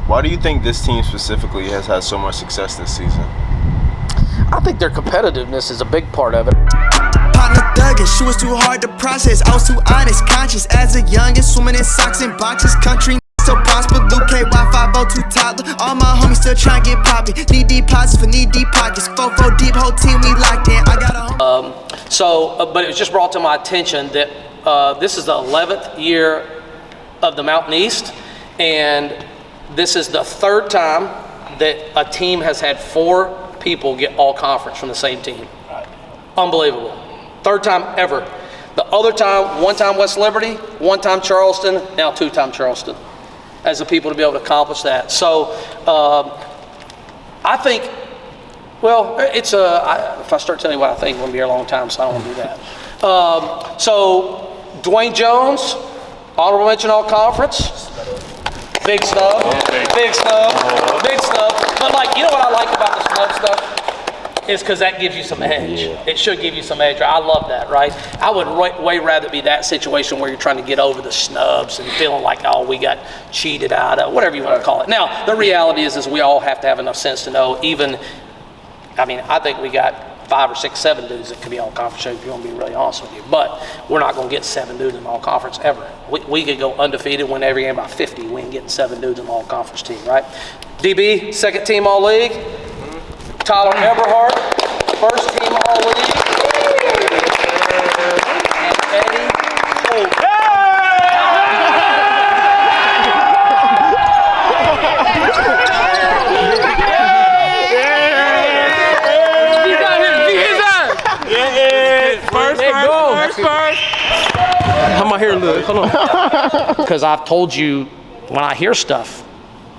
Why do you think this team specifically has had so much success this season? I think their competitiveness is a big part of it. Partner thuggin', she was too hard to process. I was too honest, conscious as a youngin', swimming in socks and boxes. Country so prosper, Luke K, Y502 toddler. All my homies still trying to get poppy. Need deposits for need deep pockets. 4-4 deep, whole team we locked in. I got a but it was just brought to my attention that this is the 11th year of the Mountain East, and this is the third time that a team has had 4 people get all conference from the same team. Unbelievable. Third time ever. The other time, one time West Liberty, one time Charleston, now 2-time Charleston, as the people to be able to accomplish that. So I think, well, it's if I start telling you what I think, I'm going to be here a long time, so I don't want to do that. So Dwayne Jones, honorable mention all conference. Big snub, big snub, big snub. But like, you know what I like about the snub stuff? Is because that gives you some edge. Yeah. It should give you some edge. I love that, right? I would way rather be that situation where you're trying to get over the snubs and feeling like, oh, we got cheated out of, whatever you want to call it. Now, the reality is we all have to have enough sense to know, I think we got 5 or 6, 7 dudes that could be all conference if you want to be really honest with you. But we're not going to get 7 dudes in all conference ever. We could go undefeated, win every game by 50. We ain't getting 7 dudes in all conference team, right? DB, second team all league. Tyler Eberhardt, first team all league. And Eddie Holt. First. How am I here, Lou? Hold on. Because I've told you when I hear stuff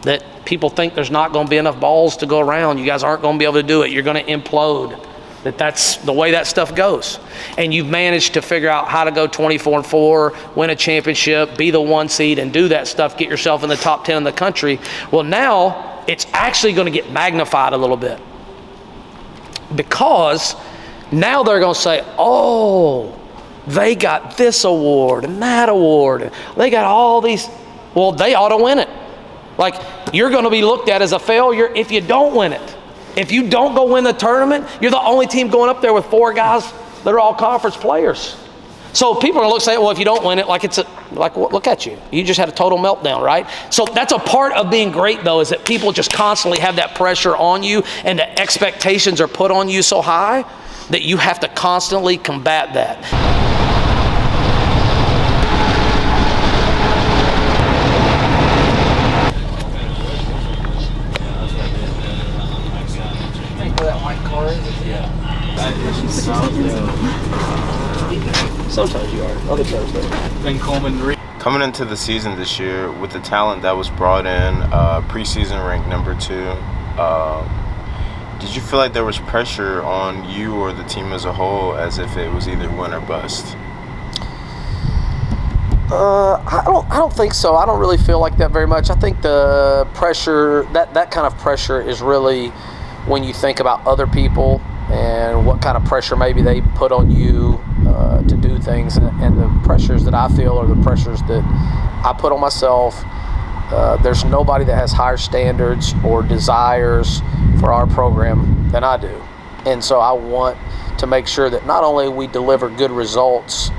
that people think there's not going to be enough balls to go around. You guys aren't going to be able to do it. You're going to implode. That's the way that stuff goes. And you've managed to figure out how to go 24-4, win a championship, be the 1 seed, and do that stuff, get yourself in the top 10 in the country. Well, now it's actually going to get magnified a little bit. Because now they're going to say, oh, they got this award and that award. They got all these. Well, they ought to win it. Like, you're going to be looked at as a failure if you don't win it. If you don't go win the tournament, you're the only team going up there with 4 guys that are all conference players. So people are going to say, well, if you don't win it, look at you. You just had a total meltdown, right? So that's a part of being great, though, is that people just constantly have that pressure on you, and the expectations are put on you so high that you have to constantly combat that. Sometimes you are, other times though. Coming into the season this year with the talent that was brought in, preseason ranked number 2, did you feel like there was pressure on you or the team as a whole as if it was either win or bust? I don't think so. I don't really feel like that very much. I think the pressure, that kind of pressure is really when you think about other people and what kind of pressure maybe they put on you to do things, and the pressures that I feel are the pressures that I put on myself. There's nobody that has higher standards or desires for our program than I do. And so I want to make sure that not only we deliver good results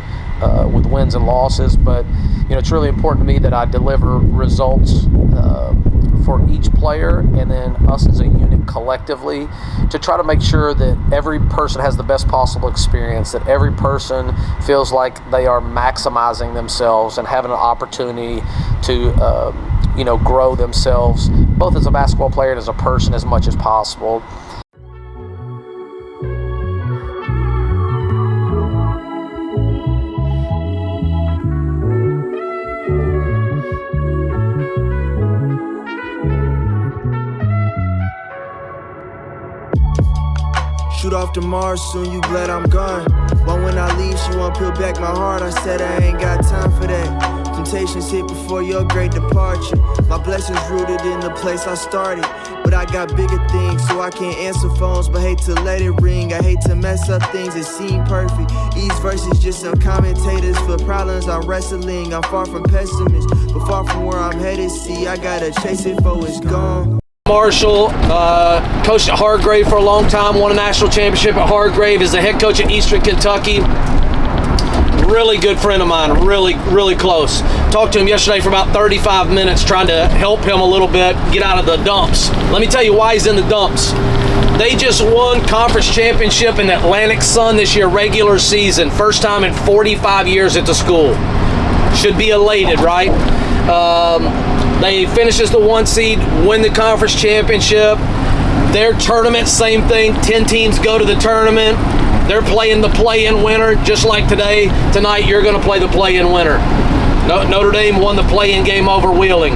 with wins and losses, but it's really important to me that I deliver results for each player and then us as a unit collectively to try to make sure that every person has the best possible experience, that every person feels like they are maximizing themselves and having an opportunity to grow themselves both as a basketball player and as a person as much as possible. Shoot off to Mars, soon you glad I'm gone. But when I leave, she won't peel back my heart. I said I ain't got time for that. Temptations hit before your great departure. My blessings rooted in the place I started. But I got bigger things, so I can't answer phones, but hate to let it ring. I hate to mess up things that seem perfect. These verses just some commentators for problems I'm wrestling. I'm far from pessimist, but far from where I'm headed. See, I gotta chase it before it's gone. Marshall, coached at Hargrave for a long time, won a national championship at Hargrave, is the head coach at Eastern Kentucky. Really good friend of mine, really close. Talked to him yesterday for about 35 minutes trying to help him a little bit get out of the dumps. Let me tell you why he's in the dumps. They just won conference championship in the Atlantic Sun this year, regular season. First time in 45 years at the school. Should be elated, right? They finish as the 1 seed, win the conference championship. Their tournament, same thing. 10 teams go to the tournament. They're playing the play-in winner, just like today. Tonight, you're going to play the play-in winner. Notre Dame won the play-in game over Wheeling.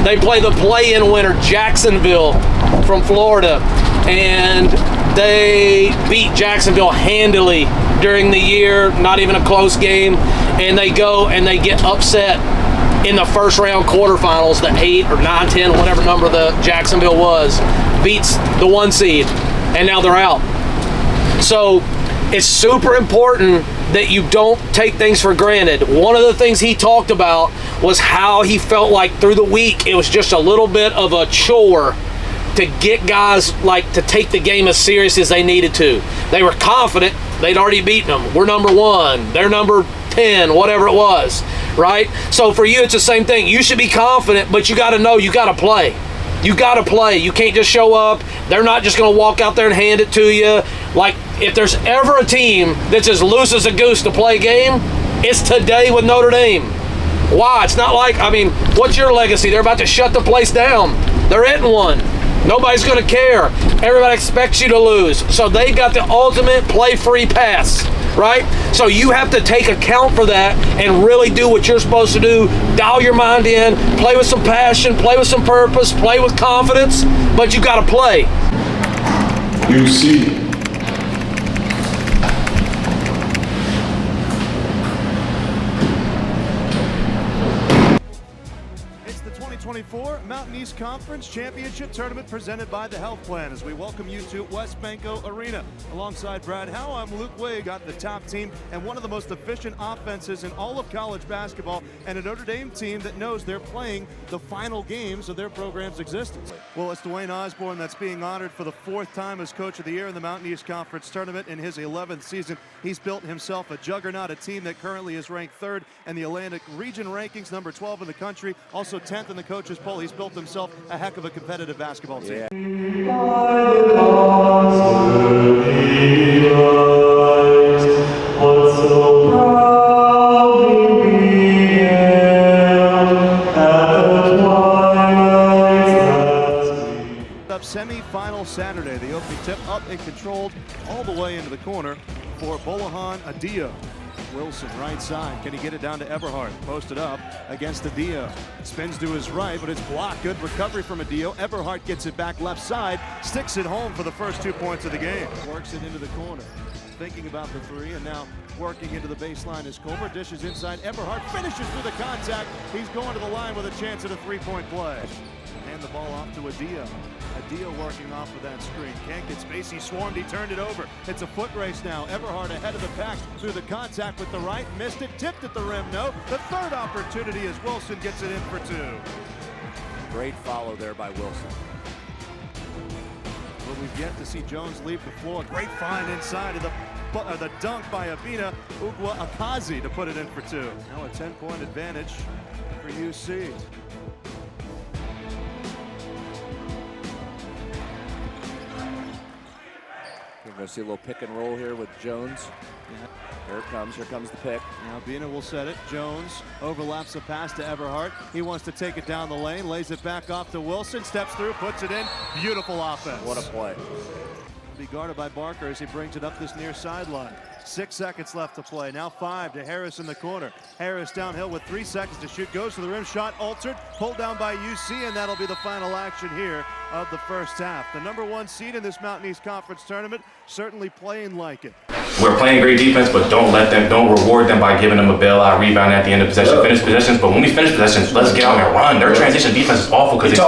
They play the play-in winner, Jacksonville from Florida, and they beat Jacksonville handily during the year, not even a close game, and they go and they get upset in the first round quarterfinals, the 8 or 9, 10, whatever number the Jacksonville was, beats the 1 seed, and now they're out. So it's super important that you don't take things for granted. One of the things he talked about was how he felt like through the week it was just a little bit of a chore to get guys like to take the game as serious as they needed to. They were confident they'd already beaten them. We're number 1, they're number 10, whatever it was, right? So for you, it's the same thing. You should be confident, but you got to know you got to play. You got to play. You can't just show up. They're not just going to walk out there and hand it to you. Like, if there's ever a team that's as loose as a goose to play a game, it's today with Notre Dame. Why? It's not like, I mean, what's your legacy? They're about to shut the place down. They're hitting one. Nobody's going to care. Everybody expects you to lose. So they got the ultimate play-free pass, right? So you have to take account for that and really do what you're supposed to do. Dial your mind in, play with some passion, play with some purpose, play with confidence, but you got to play. UC. It's the 2024 Mountain East Conference Championship Tournament presented by the Health Plan as we welcome you to West Banco Arena. Alongside Brad Howe, I'm Luke Way, got the top team and one of the most efficient offenses in all of college basketball, and a Notre Dame team that knows they're playing the final games of their program's existence. Well, it's Dwayne Osborne that's being honored for the 4th time as Coach of the Year in the Mountain East Conference Tournament in his 11th season. He's built himself a juggernaut, a team that currently is ranked 3rd in the Atlantic Region rankings, number 12 in the country, also 10th in the coaches poll. He's built himself a heck of a competitive basketball team. Yeah. Up semi-final Saturday, the opening tip up and controlled all the way into the corner for Bolahan Adio. Wilson, right side. Can he get it down to Eberhardt? Posted up against Adio. Spins to his right, but it's blocked. Good recovery from Adio. Eberhardt gets it back left side. Sticks it home for the first 2 points of the game. Works it into the corner. Thinking about the 3, and now working into the baseline as Colbert dishes inside. Eberhardt finishes through the contact. He's going to the line with a chance at a 3-point play. Hand the ball off to Adio. Adio working off of that screen. Can't get space. He swarmed. He turned it over. It's a foot race now. Eberhardt ahead of the pack through the contact with the right. Missed it. Tipped at the rim. No. The 3rd opportunity as Wilson gets it in for 2. Great follow there by Wilson. Well, we've yet to see Jones leave the floor. Great find inside of the dunk by Abina Ugwa Akazi to put it in for 2. Now a 10-point advantage for UC. We're going to see a little pick and roll here with Jones. Yeah. Here comes the pick. Now Bina will set it. Jones overlaps the pass to Eberhardt. He wants to take it down the lane, lays it back off to Wilson, steps through, puts it in. Beautiful offense. What a play. Be guarded by Barker as he brings it up this near sideline. 6 seconds left to play. Now 5 to Harris in the corner. Harris downhill with 3 seconds to shoot. Goes to the rim. Shot altered. Pulled down by UC, and that'll be the final action here of the first half. The number 1 seed in this Mountain East Conference tournament certainly playing like it. we're playing great defense, but don't reward them by giving them a bailout, rebound at the end of possession, finish possessions. But when we finish possessions, let's get out and run. Their transition defense is awful because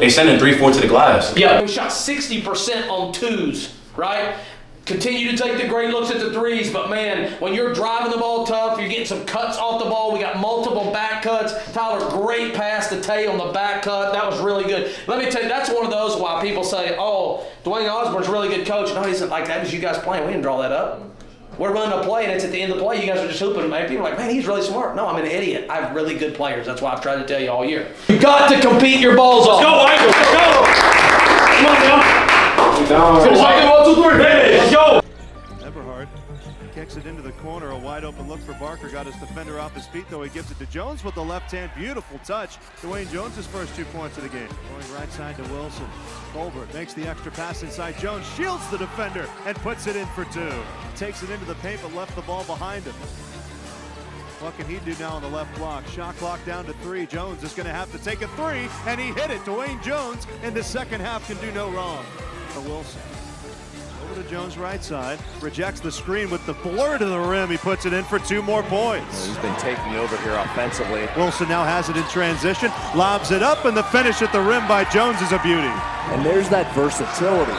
they send in 3-4 to the glass. Yeah, we shot 60% on twos, right? Continue to take the great looks at the threes, but man, when you're driving the ball tough, you're getting some cuts off the ball. We got multiple back cuts. Tyler, great pass to Tay on the back cut. That was really good. Let me tell you, that's one of those why people say, oh, Dwayne Osborne's a really good coach. No, he isn't like that. It was you guys playing. We didn't draw that up. We're running a play, and it's at the end of the play. You guys are just hooping. Man, people are like, man, he's really smart. No, I'm an idiot. I have really good players. That's why I've tried to tell you all year. You got to compete your balls off. Let's go, Michael. Let's go. Come on, man. Let's go. Everhart kicks it into the corner. A wide open look for Barker. Got his defender off his feet, though. He gives it to Jones with the left hand. Beautiful touch. Dwayne Jones' first 2 points of the game. Going right side to Wilson. Colbert makes the extra pass inside. Jones shields the defender and puts it in for 2. Takes it into the paint, but left the ball behind him. What can he do now on the left block? Shot clock down to 3. Jones is going to have to take a 3, and he hit it. Dwayne Jones in the second half can do no wrong for Wilson. Over to Jones' right side. Rejects the screen with the blur to the rim. He puts it in for 2 more points. He's been taking over here offensively. Wilson now has it in transition. Lobs it up, and the finish at the rim by Jones is a beauty. And there's that versatility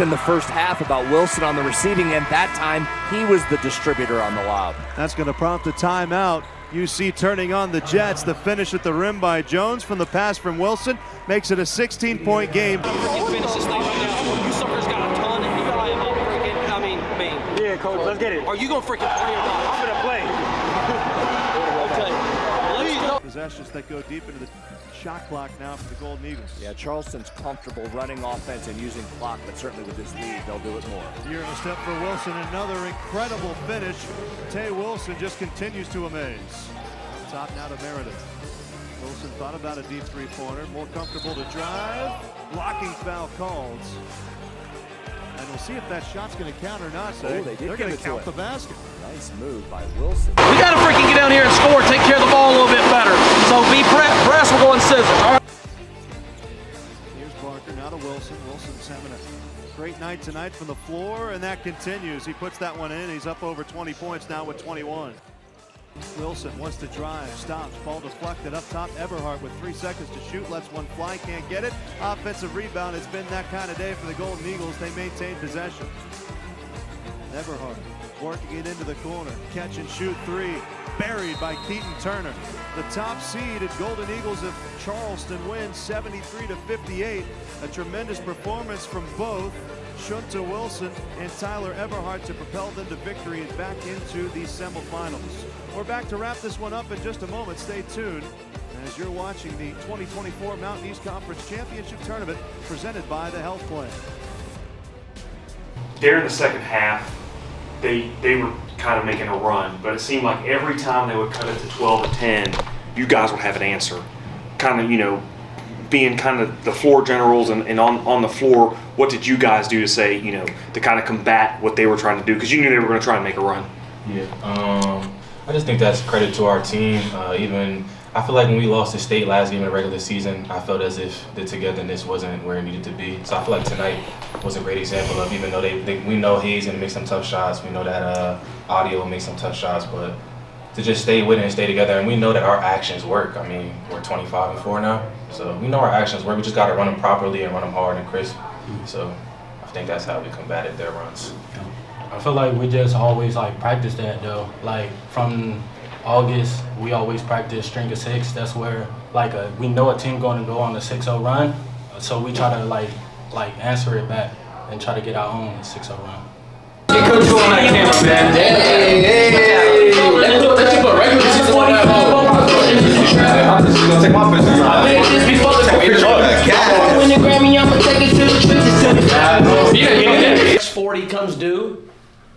in the first half about Wilson on the receiving end. That time, he was the distributor on the lob. That's going to prompt a timeout. UC turning on the Jets. The finish at the rim by Jones from the pass from Wilson makes it a 16-point game. Yeah, coach, let's get it. Are you going to freaking play or not? I'm going to play. Okay. Let's go. Possessions that go deep into the shot clock now for the Golden Eagles. Yeah, Charleston's comfortable running offense and using clock, but certainly with this lead, they'll do it more. Here in a step for Wilson, another incredible finish. Tay Wilson just continues to amaze. Top now to Meredith. Wilson thought about a deep three-pointer, more comfortable to drive. Blocking foul called. And we'll see if that shot's going to count or not. They're going to count the basket. Nice move by Wilson. We got to freaking get down here and score, take care of the ball a little bit better. So be press, we're going scissors. All right. Here's Barker, now to Wilson. Wilson's having a great night tonight from the floor, and that continues. He puts that one in. He's up over 20 points now with 21. Wilson wants to drive, stops, ball deflected up top. Everhart with 3 seconds to shoot, lets one fly, can't get it. Offensive rebound. It's been that kind of day for the Golden Eagles. They maintain possession. Everhart working it into the corner, catch and shoot 3, buried by Keaton Turner. The top seed at Golden Eagles of Charleston wins 73-58. A tremendous performance from both Shunta Wilson and Tyler Everhart to propel them to victory and back into the semifinals. We're back to wrap this one up in just a moment. Stay tuned as you're watching the 2024 Mountain East Conference Championship Tournament presented by the Health Plan. During the second half, they were kind of making a run, but it seemed like every time they would cut it to 12 or 10, you guys would have an answer. Kind of, you know, being kind of the floor generals and on the floor, what did you guys do to say, you know, to kind of combat what they were trying to do? Because you knew they were going to try and make a run. Yeah, I just think that's credit to our team. Even I feel like when we lost to State last game in the regular season, I felt as if the togetherness wasn't where it needed to be. So I feel like tonight was a great example of, even though we know Hayes gonna make some tough shots, we know that Audio will make some tough shots, but to just stay with it and stay together, and we know that our actions work. I mean, we're 25-4 now, so we know our actions work. We just got to run them properly and run them hard and crisp. So I think that's how we combated their runs. I feel like we just always practice that though. Like from August, we always practice string of 6. That's where we know a team going to go on a 6-0 run, so we try to answer it back and try to get our own 6-0 run. Hey, coach, you on that camera, man. Hey. Let's put regular season on that I'm just gonna take my business out. I think this before the when you grab me, I'm gonna take it to the trenches. Next 40 comes due,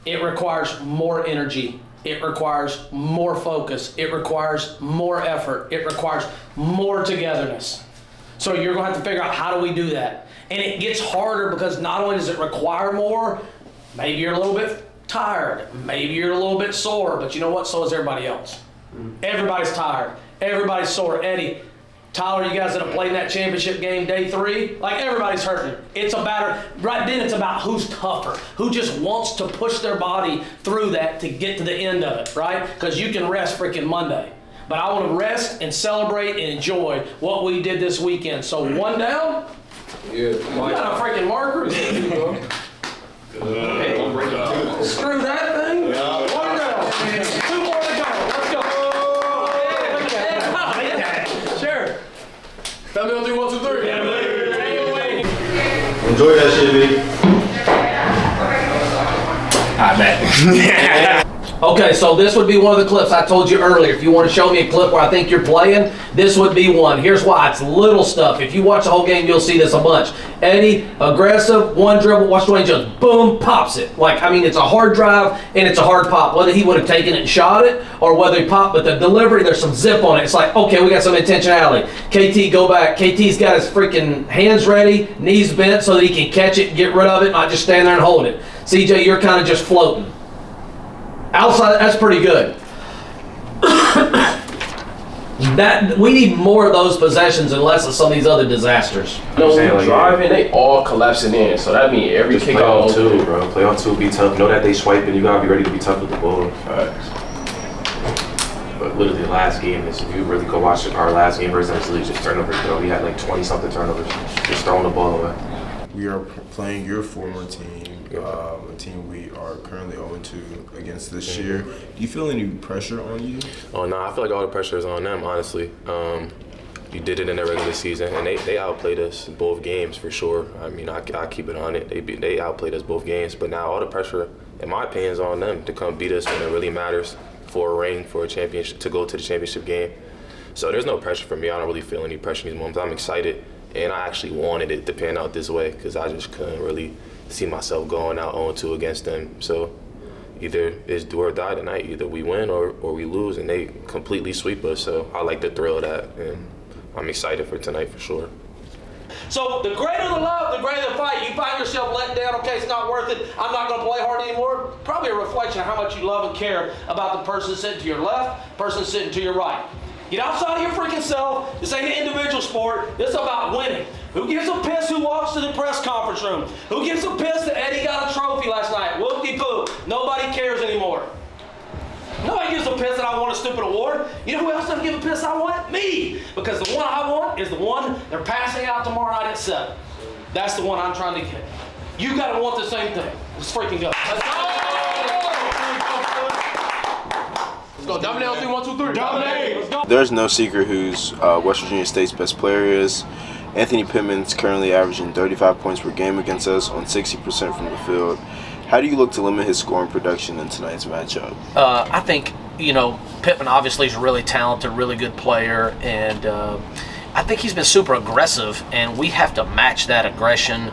it requires more energy. It requires more focus. It requires more effort. It requires more togetherness. So you're gonna have to figure out, how do we do that? And it gets harder because not only does it require more, maybe you're a little bit tired, maybe you're a little bit sore, but you know what? So is everybody else. Everybody's tired. Everybody's sore. Eddie, Tyler, you guys that have played in that championship game, day 3, like everybody's hurting. It's right then it's about who's tougher, who just wants to push their body through that to get to the end of it, right? Because you can rest freaking Monday. But I want to rest and celebrate and enjoy what we did this weekend. So 1 down. Yeah. You got a freaking marker? Screw that thing. 1 down. 2 more to go. Let's go. Sure. Tell me on 3, 1, 2, 3. Enjoy that shit, B. Alright, man. Okay, so this would be one of the clips I told you earlier. If you want to show me a clip where I think you're playing, this would be one. Here's why. It's little stuff. If you watch the whole game, you'll see this a bunch. Eddie, aggressive, 1 dribble, watch Dwayne Jones, boom, pops it. It's a hard drive and it's a hard pop. Whether he would have taken it and shot it or whether he popped, but the delivery, there's some zip on it. It's like, okay, we got some intentionality. KT, go back. KT's got his freaking hands ready, knees bent so that he can catch it and get rid of it, not just stand there and hold it. CJ, you're kind of just floating. Outside, that's pretty good. We need more of those possessions and less of some of these other disasters. Driving, they all collapsing in. So that means every Just play on kickoff. 2, bro. Play on 2, be tough. Know that they swiping. You gotta be ready to be tough with the ball. But literally, the last game is, if you really go watch our last game versus this league, just turnovers. We had like 20-something turnovers, just throwing the ball away. We are playing your former team, a team we are currently 0-2 against this year. Do you feel any pressure on you? Oh no, I feel like all the pressure is on them, honestly. You did it in the regular season, and they outplayed us in both games for sure. I keep it on it. They outplayed us both games, but now all the pressure, in my opinion, is on them to come beat us when it really matters for a ring, for a championship, to go to the championship game. So there's no pressure for me. I don't really feel any pressure in these moments. I'm excited. And I actually wanted it to pan out this way because I just couldn't really see myself going out 0-2 against them. So either it's do or die tonight. Either we win or we lose, and they completely sweep us. So I like the thrill of that, and I'm excited for tonight for sure. So the greater the love, the greater the fight. You find yourself letting down, okay, it's not worth it, I'm not going to play hard anymore. Probably a reflection of how much you love and care about the person sitting to your left, person sitting to your right. Get outside of your freaking self. This ain't an individual sport. This is about winning. Who gives a piss who walks to the press conference room? Who gives a piss that Eddie got a trophy last night? Whoop-de-poo. Nobody cares anymore. Nobody gives a piss that I want a stupid award. You know who else doesn't give a piss I want? Me. Because the one I want is the one they're passing out tomorrow night at 7. That's the one I'm trying to get. You got to want the same thing. Let's freaking go. Let's go. Let's go. Dominate on 3, 1, 2, 3. Dominate. Let's go. There's no secret who's West Virginia State's best player is. Anthony Pittman's currently averaging 35 points per game against us on 60% from the field. How do you look to limit his scoring production in tonight's matchup? I think, Pittman obviously is a really talented, really good player, and I think he's been super aggressive, and we have to match that aggression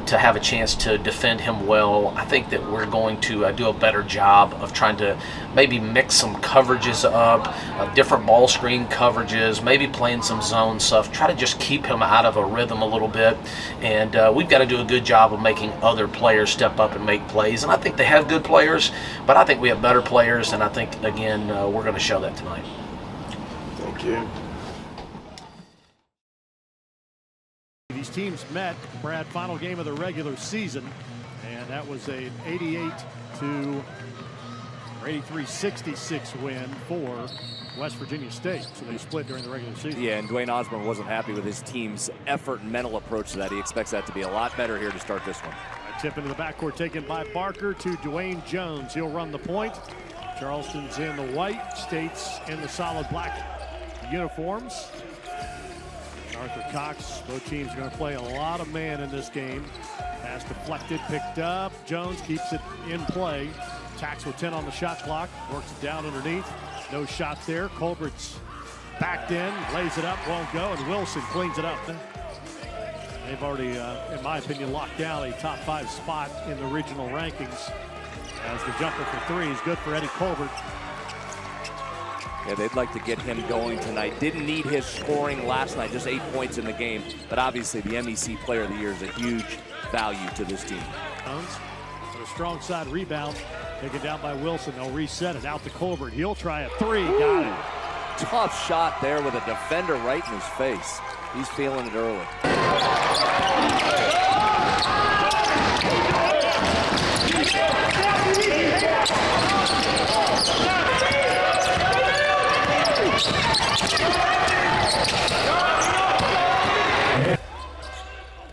to have a chance to defend him well. I think that we're going to do a better job of trying to maybe mix some coverages up, different ball screen coverages, maybe playing some zone stuff, try to just keep him out of a rhythm a little bit. And we've got to do a good job of making other players step up and make plays. And I think they have good players, but I think we have better players, and I think, again, we're going to show that tonight. Thank you. These teams met, Brad, final game of the regular season, and that was an 83-66 win for West Virginia State. So they split during the regular season. Yeah, and Dwayne Osborne wasn't happy with his team's effort and mental approach to that. He expects that to be a lot better here to start this one. A tip into the backcourt taken by Barker to Dwayne Jones. He'll run the point. Charleston's in the white, State's in the solid black uniforms. Arthur Cox, both teams are going to play a lot of man in this game. Pass deflected, picked up. Jones keeps it in play. Tacks with 10 on the shot clock. Works it down underneath. No shot there. Colbert's backed in, lays it up, won't go, and Wilson cleans it up. They've already, in my opinion, locked down a top 5 spot in the regional rankings. As the jumper for 3 is good for Eddie Colbert. Yeah, they'd like to get him going tonight. Didn't need his scoring last night, just 8 points in the game. But obviously the MEC Player of the Year is a huge value to this team. But a strong side rebound, taken down by Wilson. They'll reset it out to Colbert. He'll try a 3, got it. Tough shot there with a defender right in his face. He's feeling it early.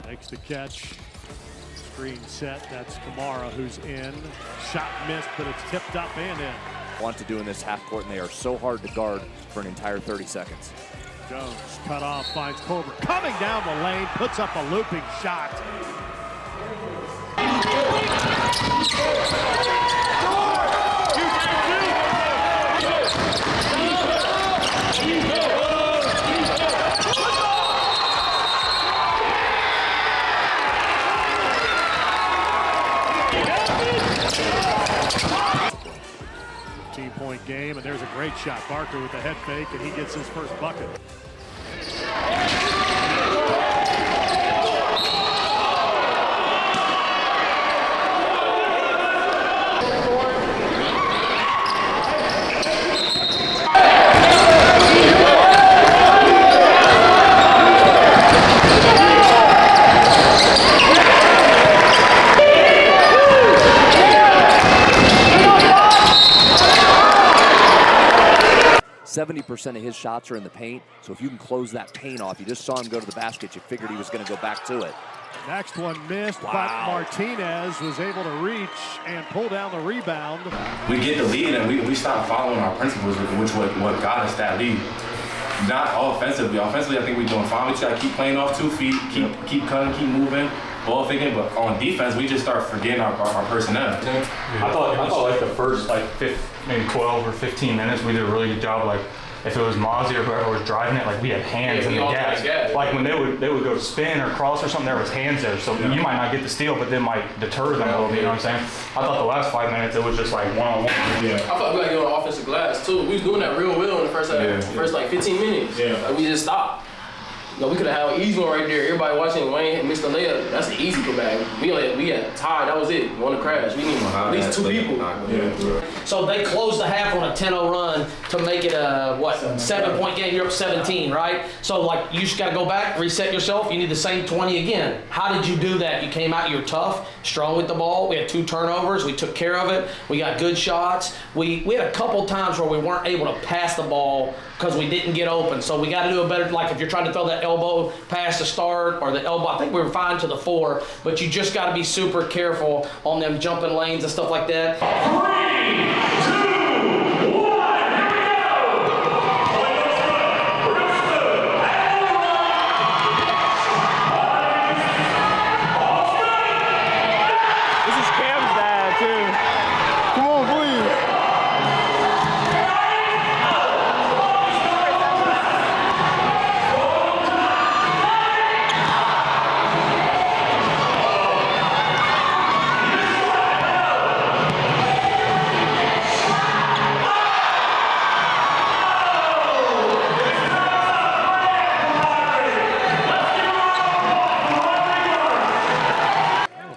Makes the catch. Screen set. That's Kamara who's in. Shot missed, but it's tipped up and in. Want to do in this half court, and they are so hard to guard for an entire 30 seconds. Jones cut off, finds Colbert. Coming down the lane, puts up a looping shot. Point game, and there's a great shot. Barker with the head fake, and he gets his first bucket. 70% of his shots are in the paint, so if you can close that paint off, you just saw him go to the basket, you figured he was going to go back to it. Next one missed, wow. But Martinez was able to reach and pull down the rebound. We get the lead and we stop following our principles, which what got us that lead. Not offensively. Offensively, I think we're doing fine. We just got to keep playing off 2 feet, keep cutting, keep moving, ball thinking. But on defense, we just start forgetting our personnel. I thought like the first maybe 12 or 15 minutes, we did a really good job. Like if it was Mozzie or whoever was driving it, like we had hands in the gas. Like when they would go to spin or cross or something, there was hands there. So you might not get the steal, but then might deter them a little bit. You know what I'm saying? I thought the last 5 minutes it was just like one-on-one. I thought we got to get on offensive glass too. We was doing that real well in the first first 15 minutes. Like we just stopped. You know, we could have had an easy one right there. Everybody watching Wayne missed the layup. That's an easy putback. We had tied. That was it. We wanted to crash. We need at least 2 people. So they closed the half on a 10-0 run to make it a 7-point game. You're up 17, right? So like you just got to go back, reset yourself. You need the same 20 again. How did you do that? You came out. You were tough, strong with the ball. We had 2 turnovers. We took care of it. We got good shots. We had a couple times where we weren't able to pass the ball because we didn't get open. So we got to do a better, like if you're trying to throw that elbow pass to start or the elbow, I think we were fine to the 4, but you just got to be super careful on them jumping lanes and stuff like that. 3, 2, 1, This is Cam's dad too. Come on, please.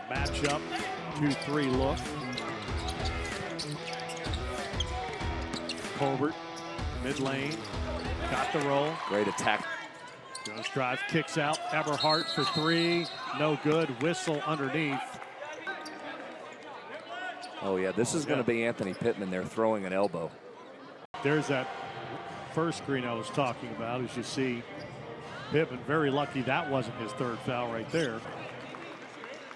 Matchup, 2-3 look. Colbert, mid lane, got the roll. Great attack. Jones drives, kicks out. Eberhardt for 3, no good. Whistle underneath. Oh yeah, this is going to be Anthony Pittman there throwing an elbow. There's that first screen I was talking about. As you see, Pittman very lucky that wasn't his 3rd foul right there.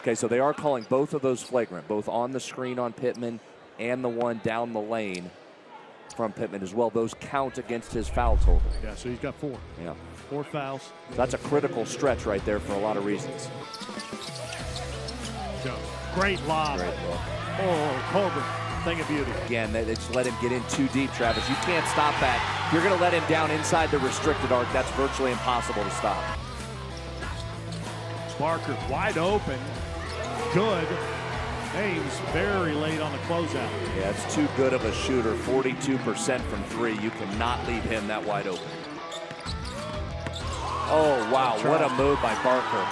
Okay, so they are calling both of those flagrant, both on the screen on Pittman and the one down the lane from Pittman as well. Those count against his foul total. Yeah, so he's got 4. Yeah. 4 fouls. So that's a critical stretch right there for a lot of reasons. Jones, great lob. Great look. Oh, Colbert, thing of beauty. Again, they just let him get in too deep, Travis. You can't stop that. If you're going to let him down inside the restricted arc, that's virtually impossible to stop. Barker wide open. Good. Ames very late on the closeout. Yeah, it's too good of a shooter. 42% from 3. You cannot leave him that wide open. Oh, wow. What a move by Barker.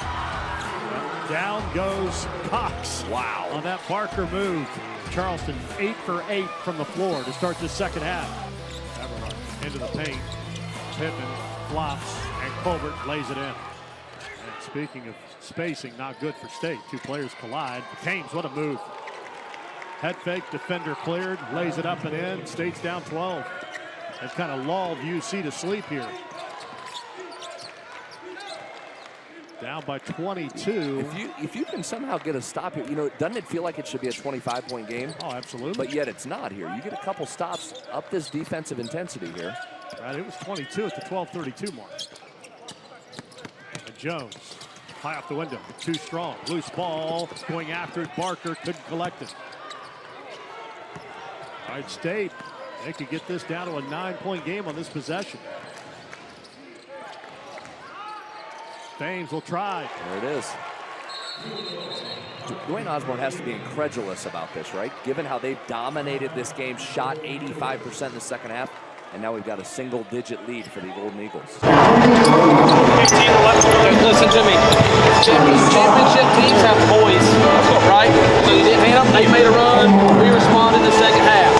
Down goes Cox. Wow. On that Barker move. Charleston 8 for 8 from the floor to start the second half. Eberhardt into the paint. Pittman flops, and Colbert lays it in. And speaking of spacing, not good for State. Two players collide. Thames, what a move. Head fake, defender cleared, lays it up and in. State's down 12. They've kind of lulled UC to sleep here. Down by 22. If you can somehow get a stop here, doesn't it feel like it should be a 25-point game? Oh, absolutely. But yet it's not here. You get a couple stops up this defensive intensity here. Right, it was 22 at the 12:32 mark. And Jones, high off the window, too strong. Loose ball, going after it. Barker couldn't collect it. All right, State, they could get this down to a 9-point game on this possession. Thames will try. There it is. Dwayne Osborne has to be incredulous about this, right? Given how they've dominated this game, shot 85% in the second half, and now we've got a single-digit lead for the Golden Eagles. 15 left. Listen to me. Championship teams have boys, right? So you didn't hit them. They made a run. We responded in the second half.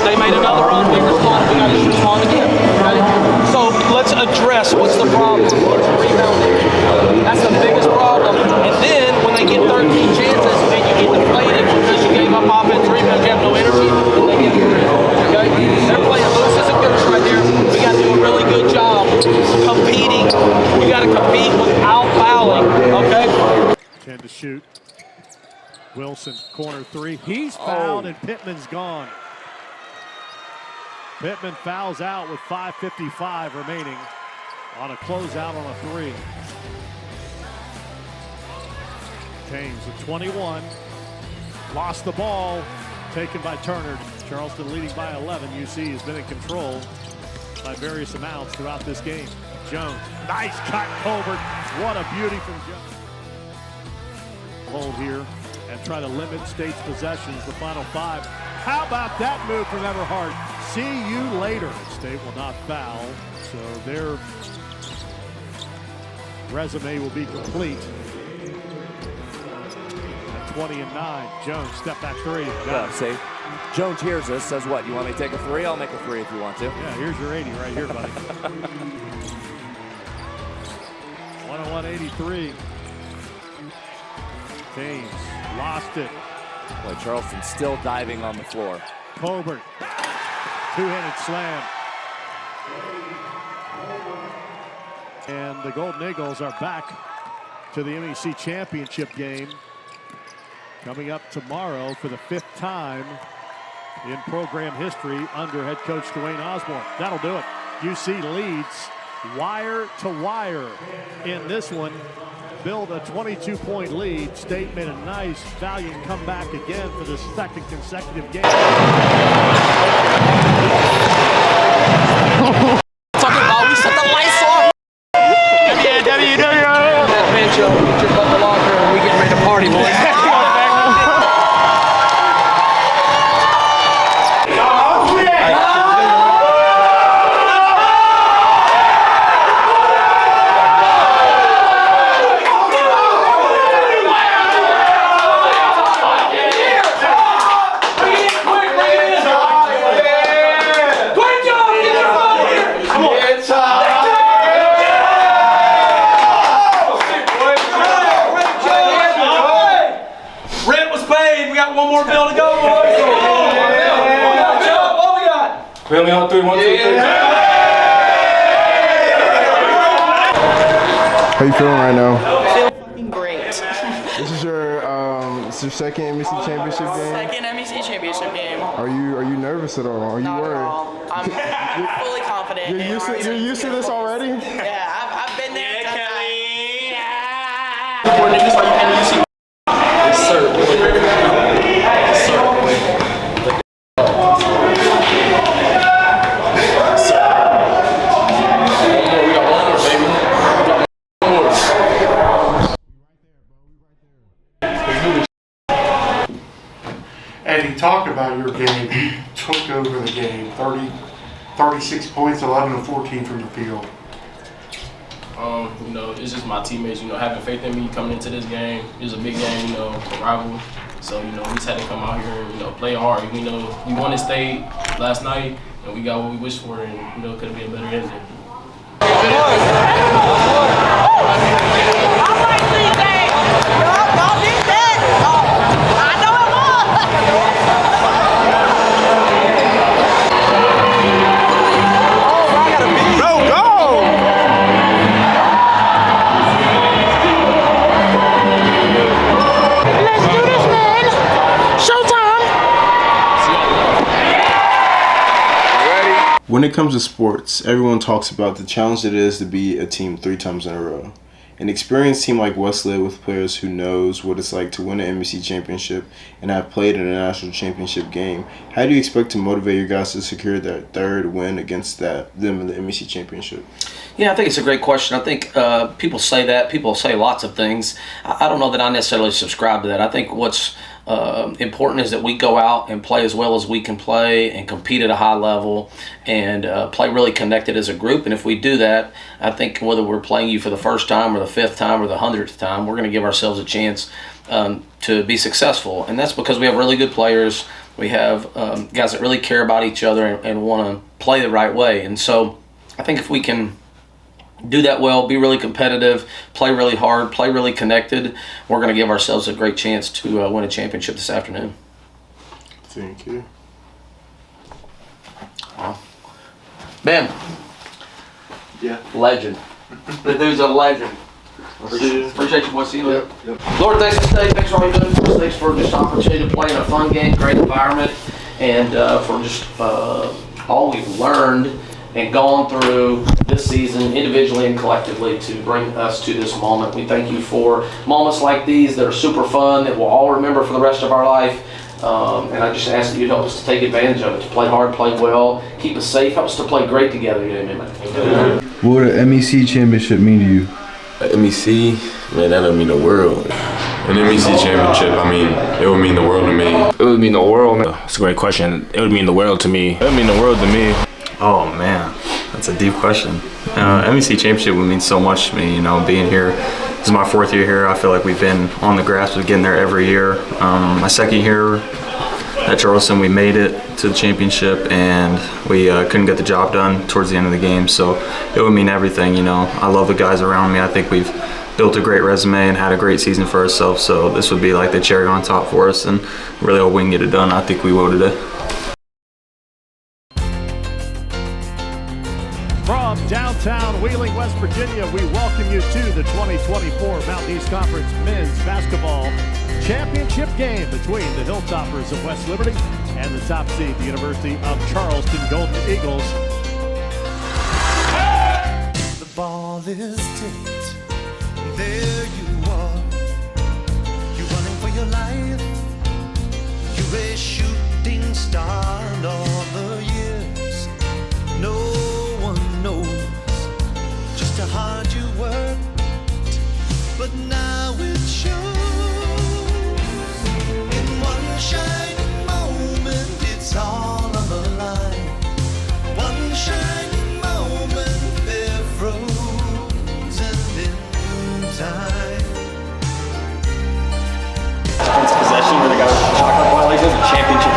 They made another run. We responded. We got to respond again. Okay? So let's address what's the problem. Rebounding. That's the biggest problem. And then when they get 13 chances and you get deflated because you gave up offense rebounds, you have no energy, then they get through. Okay? They're playing loose as a goose right there. We got to do a really good job competing. We got to compete without fouling. Okay? 10 to shoot. Wilson, corner three. He's fouled and Pittman's gone. Pittman fouls out with 5:55 remaining on a closeout on a three. Thames at 21. Lost the ball. Taken by Turner. Charleston leading by 11. UC has been in control by various amounts throughout this game. Jones. Nice cut, Colbert. What a beauty from Jones. Hold here and try to limit State's possessions, the final 5. How about that move from Everhart? See you later. State will not foul, so their resume will be complete. At 20-9, Jones, step back three. See, Jones hears this, says what? You want me to take a three? I'll make a three if you want to. Yeah, here's your 80 right here, buddy. 101-83. Thames lost it. Boy, Charleston still diving on the floor. Colbert, two-handed slam. And the Golden Eagles are back to the MEC championship game. Coming up tomorrow for the 5th time in program history under head coach Dwayne Osborne. That'll do it. UC leads wire to wire in this one. Build a 22-point lead. State made a nice, valiant comeback again for the 2nd consecutive game. Talking about we set the lights off. That bench up, get your butt in the locker, and we getting ready to party, boys. One more bill to go, boys. What we got? Family on 3, 1, 2, 3. How you feeling right now? I feel fucking great. This is your second MEC championship game. Second MEC championship game. Are you nervous at all? Are you Not worried? at all. I'm fully confident. You're used to this already? Yeah, I've been there. Yeah, Kelly. Yes, sir. Eddie, talk about your game. You took over the game, 36 points, 11 of 14 from the field. It's just my teammates, having faith in me coming into this game. It's a big game, a rival. So, we just had to come out here and, play hard. We won at State last night, and we got what we wished for, and it couldn't be a better ending. When it comes to sports, everyone talks about the challenge it is to beat a team 3 times in a row. An experienced team like Westlake with players who knows what it's like to win an MEC championship and have played in a national championship game, how do you expect to motivate your guys to secure that 3rd win against them in the MEC championship? Yeah, I think it's a great question. I think people say that. People say lots of things. I don't know that I necessarily subscribe to that. I think what's important is that we go out and play as well as we can play and compete at a high level and play really connected as a group. And if we do that, I think whether we're playing you for the first time or the 5th time or the 100th time, we're going to give ourselves a chance to be successful. And that's because we have really good players. We have guys that really care about each other and want to play the right way. And so I think if we can do that well, be really competitive, play really hard, play really connected, we're going to give ourselves a great chance to win a championship this afternoon. Thank you. Ben. Yeah. Legend. The dude's a legend. Appreciate you, boys. See you later. Yep. Lord, thanks for staying. Thanks for all you're doing for us. Thanks for just the opportunity to play in a fun game, great environment, and for just all we've learned and gone through this season individually and collectively to bring us to this moment. We thank you for moments like these that are super fun, that we'll all remember for the rest of our life. And I just ask that you'd help us to take advantage of it, to play hard, play well, keep us safe, help us to play great together. Amen. What would an MEC championship mean to you? MEC, man, that would mean the world. An MEC championship, I mean, it would mean the world to me. It would mean the world, man. That's a great question. It would mean the world to me. It would mean the world to me. Oh man, that's a deep question. MEC championship would mean so much to me, being here. This is my 4th year here. I feel like we've been on the grasp of getting there every year. My 2nd year at Charleston, we made it to the championship and we couldn't get the job done towards the end of the game. So it would mean everything, I love the guys around me. I think we've built a great resume and had a great season for ourselves. So this would be like the cherry on top for us and really hope we can get it done. I think we will today. From downtown Wheeling, West Virginia, we welcome you to the 2024 Mountain East Conference Men's Basketball Championship game between the Hilltoppers of West Liberty and the top seed, the University of Charleston Golden Eagles. The ball is tipped. There you are. You're running for your life. You're a shooting star and all the years. No one knows just how hard you worked, but now it shows. In one shining moment, it's all on the line. One shining moment, they're frozen in time. Possession where they got a chocolate bar like this, a championship.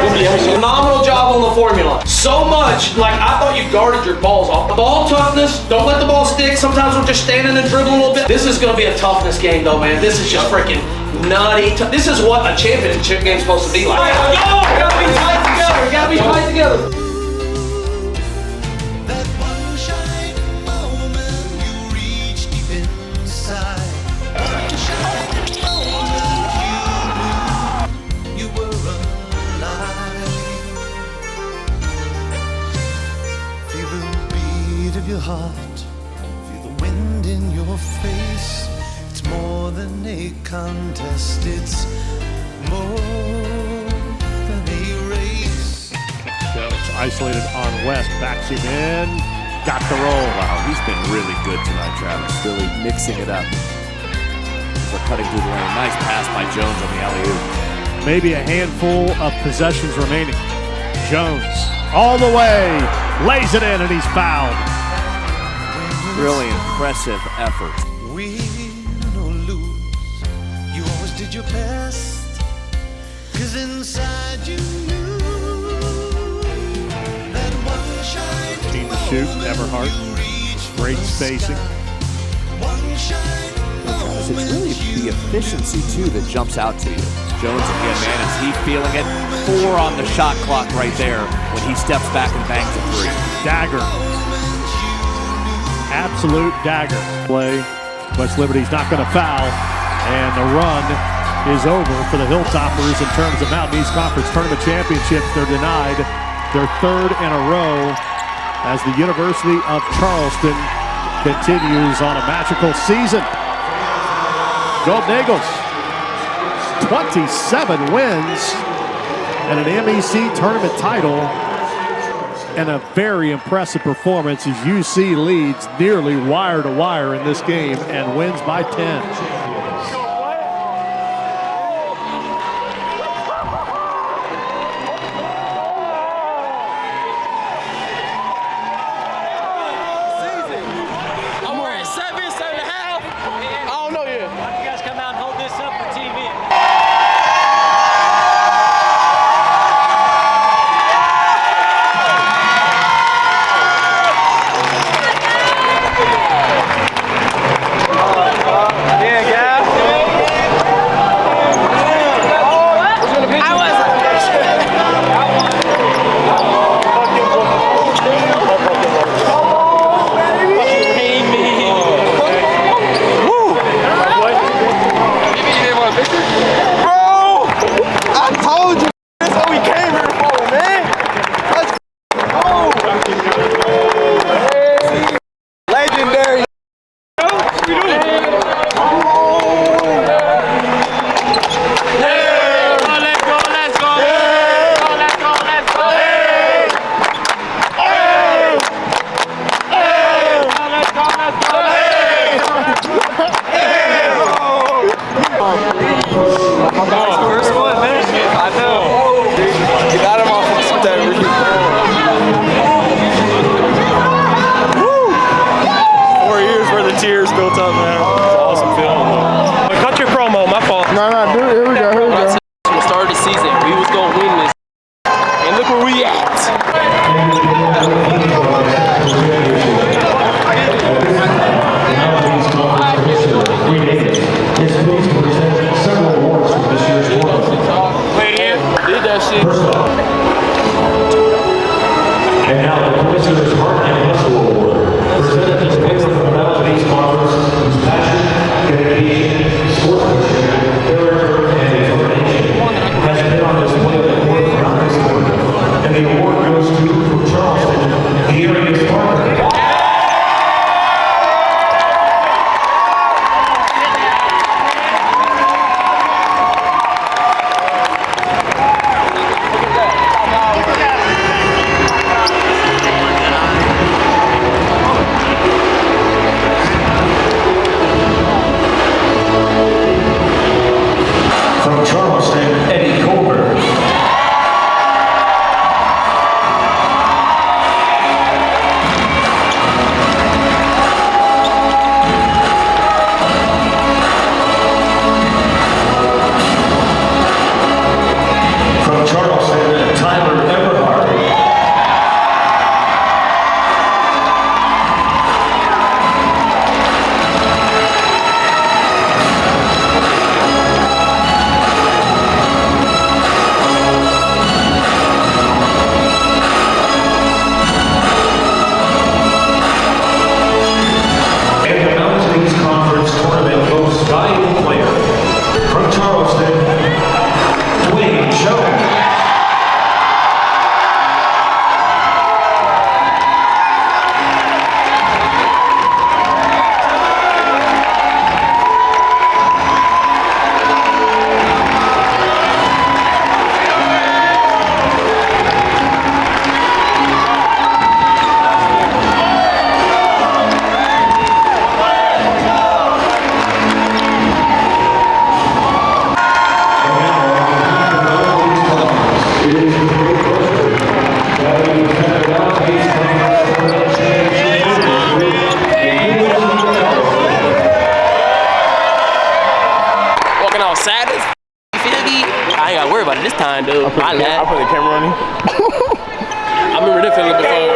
Phenomenal job on the formula. So much, like I thought you guarded your balls off. Ball toughness, don't let the ball stick. Sometimes we're just standing and dribbling a little bit. This is gonna be a toughness game though, man. This is just freaking nutty. This is what a championship game's supposed to be like. Go! We gotta be tight together. We gotta be tight together. That one shining moment you reach deep inside. One shining moment you knew you were alive. Feel the beat of your heart. Feel the wind in your face. It's more than a contest. It's more than a race. Jones isolated on West, backs him in, got the roll. Wow, he's been really good tonight, Travis. Really mixing it up. They're cutting through the lane. Nice pass by Jones on the alley-oop. Maybe a handful of possessions remaining. Jones all the way, lays it in, and he's fouled. Really impressive effort. Win or lose, you always did your best. 'Cause inside you knew that one 13 to shoot. Everhart, great spacing. It's really the efficiency, too, that jumps out to you. Jones again, man, is he feeling it? 4 on the shot clock right there when he steps back and bangs a 3. Dagger. Absolute dagger. Play. West Liberty's not going to foul, and the run is over for the Hilltoppers in terms of Mountain East Conference Tournament Championships. They're denied their 3rd in a row as the University of Charleston continues on a magical season. Golden Eagles, 27 wins and an MEC tournament title, and a very impressive performance as UC leads nearly wire to wire in this game and wins by 10. This time, dude. I put the camera on you. I remember this feeling before.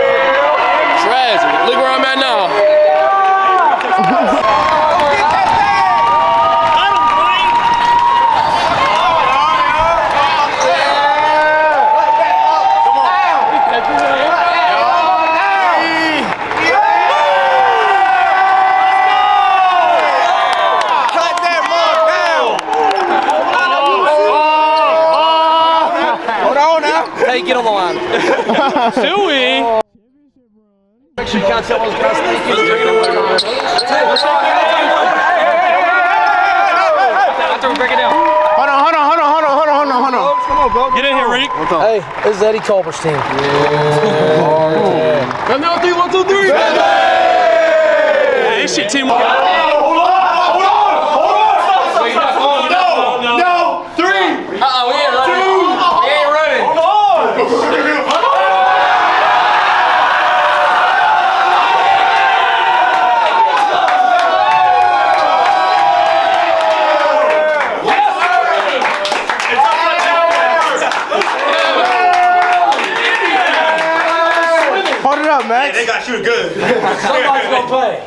magic. Look where I'm at now. Hey, get on the line. Suey. Make sure you can't tell those guys thank you. After we break it down. Hold on. Come on, bro. Get in here, Reek. Hey, this is Eddie Culber's team. Come down, 3, 1, 2, 3. Hey, this shit team. Hold on. No. 3. We ain't running. We ain't running. Hold on. Hold it up, Max. They got you good. Somebody's gonna pay.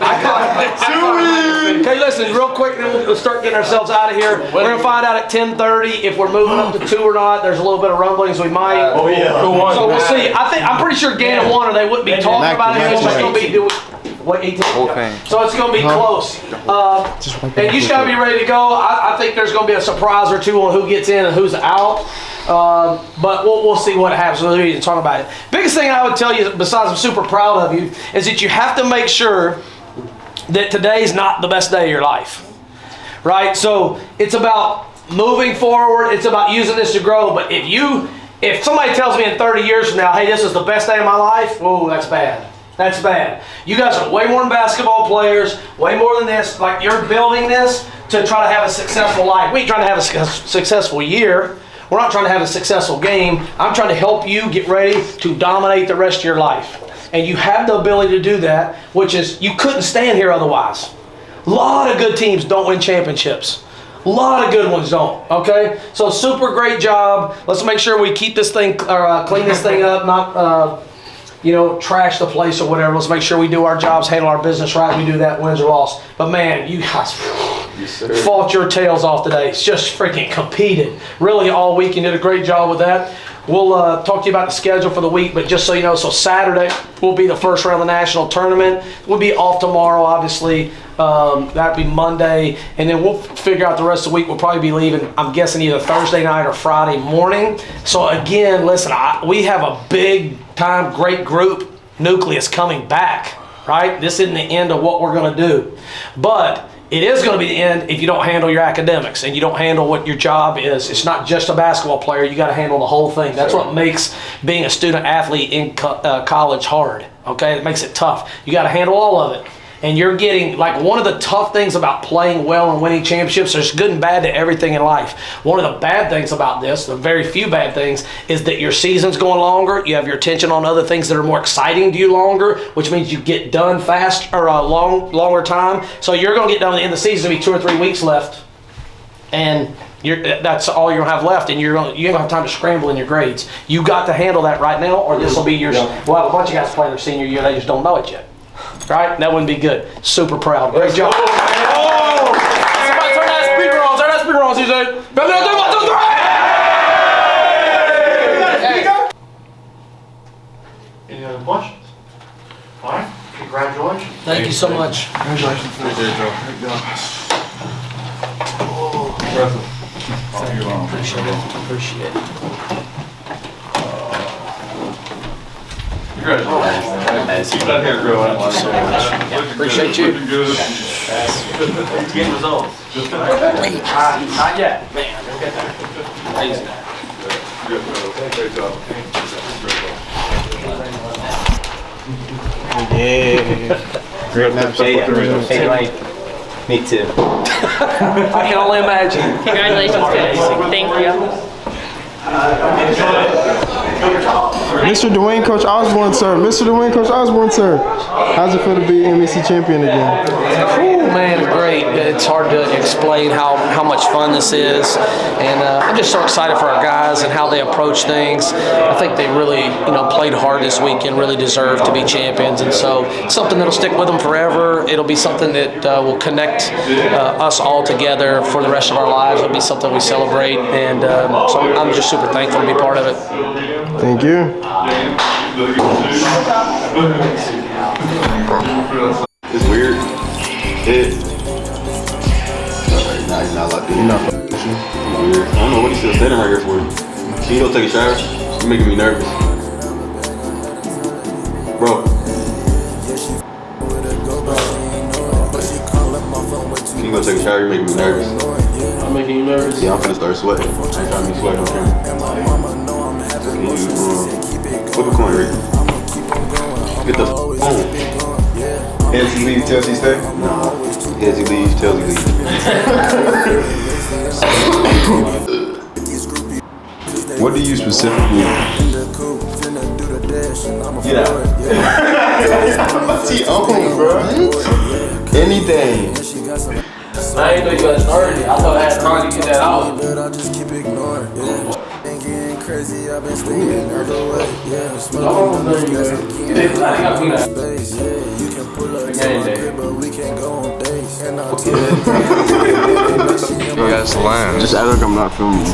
Okay, listen, real quick, then we'll start getting ourselves out of here. We're gonna find out at 10:30 if we're moving up to 2 or not. There's a little bit of rumblings. We might. Oh yeah. So we'll see. I'm pretty sure Gannon won, or they wouldn't be talking about it. It's just gonna be doing. What, 18? So it's going to be close. And you just got to be ready to go. I think there's going to be a surprise or two on who gets in and who's out. But we'll see what happens. We'll be talking about it. Biggest thing I would tell you, besides I'm super proud of you, is that you have to make sure that today's not the best day of your life. Right? So it's about moving forward. It's about using this to grow. But if somebody tells me in 30 years from now, hey, this is the best day of my life, whoa, that's bad. That's bad. You guys are way more than basketball players, way more than this. Like, you're building this to try to have a successful life. We ain't trying to have a successful year. We're not trying to have a successful game. I'm trying to help you get ready to dominate the rest of your life. And you have the ability to do that, which is you couldn't stand here otherwise. A lot of good teams don't win championships. A lot of good ones don't, okay? So super great job. Let's make sure we keep this thing, or clean this thing up, not... trash the place or whatever. Let's make sure we do our jobs, handle our business right. We do that, wins or loss. But man, you guys fought your tails off today. It's just freaking competed. Really all week, you did a great job with that. We'll talk to you about the schedule for the week, but just so you know, so Saturday will be the first round of the national tournament. We'll be off tomorrow, obviously. That'd be Monday, and then we'll figure out the rest of the week. We'll probably be leaving, I'm guessing, either Thursday night or Friday morning. So again, listen, we have a big time, great group nucleus coming back, right? This isn't the end of what we're going to do, but it is going to be the end if you don't handle your academics and you don't handle what your job is. It's not just a basketball player. You got to handle the whole thing. That's what makes being a student athlete in college hard, okay? It makes it tough. You got to handle all of it. And you're getting, like, one of the tough things about playing well and winning championships, there's good and bad to everything in life. One of the bad things about this, the very few bad things, is that your season's going longer. You have your attention on other things that are more exciting to you longer, which means you get done fast or a longer time. So you're going to get done at the end of the season, it'll be 2 or 3 weeks left. And that's all you're going to have left, and you ain't going to have time to scramble in your grades. You got to handle that right now, or this will be your, we'll have a bunch of guys playing their senior year, they just don't know it yet. Right? That wouldn't be good. Super proud. Great job. Somebody turn that speaker on. Turn that speaker on, CJ. Any other questions? All right. Congratulations. Thank you so much. Congratulations. Appreciate it. Appreciate it. Congratulations. You've been here growing up. So much. Appreciate you. Get results. Not yet. Man, we'll get there. Crazy. Great job. Yeah. Great nap. Hey, Mike. Me too. I can only imagine. Congratulations, guys. Thank you. Mr. Dwayne Coach Osborne, sir. Mr. Dwayne Coach Osborne, sir. How's it feel to be MEC champion again? Ooh, man, great. It's hard to displayed how much fun this is, and I'm just so excited for our guys and how they approach things. I think they really, played hard this weekend, really deserve to be champions, and so it's something that'll stick with them forever. It'll be something that will connect us all together for the rest of our lives. It'll be something we celebrate, and so I'm just super thankful to be part of it. Thank you. It's weird. Nah, he's not locked in. Weird. I don't know what he's still standing right here for. Can you go take a shower? You're making me nervous. Bro. Can you go take a shower? You're making me nervous. I'm making you nervous? Yeah, I'm finna start sweating. I ain't trying to be sweating on camera. Can you flip a coin, Rick? Get the phone. Heads he leaves, tails he stay? Nah. Heads he leaves, tails he leaves. What do you specifically? Get out. What's he on, bro? Anything. I didn't know you got started. I thought I had time to get that out. Crazy, I've been sleeping all the way. Yeah, smoking the you can pull up to my crib, but we can't go on dates. And I'll Yo, that's the line. Just act like I'm not filming.